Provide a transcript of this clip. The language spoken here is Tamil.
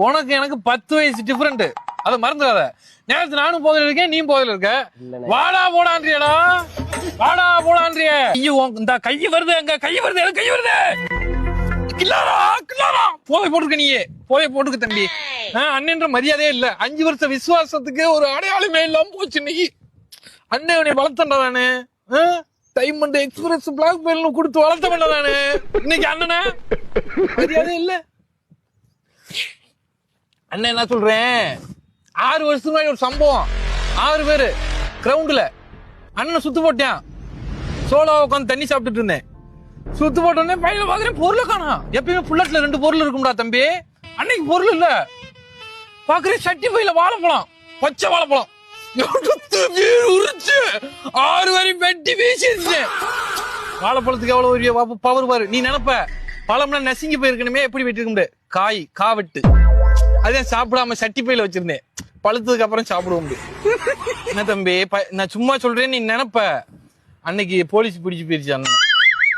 உனக்கு எனக்கு 10 வயசு டிஃபரெண்ட். அதை மறந்துடாத. நேரத்து நானும் போதில் இருக்கேன், நீ போதில் இருக்க. வாடா போடான்றியடா, வாடா போடான்றிய. ஐயோ இந்த கை வருது, எங்க கை வருது, எனக்கு கை வருது. கில்லாரா கில்லாரா போதை போட்டுக்க, நீயே போதை போட்டுக்க தம்பி. அண்ணன்ற மரியாதையே இல்ல. 5 வருஷ விசுவாசத்துக்கு ஒரு அடையாளமே இல்லாம போச்சு இன்னைக்கு. அண்ணன் உன்னை வளர்த்தண்டா நானு. டைமண்ட் எக்ஸ்பிரஸ் பிளாக் மெயில் கொடுத்து வளர்த்த பண்ண நானு. இன்னைக்கு அண்ணன மரியாதை இல்ல. அண்ணன் என்ன சொல்றேன், 6 வருஷத்துக்கு முன்னாடி ஒரு சம்பவம். 6 பேரு கிரவுண்ட்ல அண்ணன் சுத்து போட்டேன். சோலா உட்காந்து தண்ணி சாப்பிட்டுட்டு இருந்தேன். சுத்து போட்டோடனே பையில பாக்குறேன், பொருளை காணா. எப்பயுமே புல்லட்ல 2 பொருள் இருக்கும்டா தம்பி. அன்னைக்கு பொருள் இல்ல. பாக்குறேன் சட்டி பையில வாழைப்பழம், பச்சை வாழைப்பழம் உரிச்சு 6 வரையும் வெட்டி வீசிருச்சு. வாழைப்பழத்துக்கு எவ்வளவு பவர் பாரு. நீ நினைப்ப பழம்னா நசுங்கி போயிருக்கணுமே, எப்படி வெட்டிருக்க முடியாது. காவெட்டு அதே சாப்பிடாம சட்டி பையில வச்சிருந்தேன். பழுத்ததுக்கு அப்புறம் சாப்பிடுவோம் முடியும். என்ன தம்பி, நான் சும்மா சொல்றேன், நீ நினைப்ப. அன்னைக்கு போலீஸ் பிடிச்சு போயிருச்சு அண்ணன்.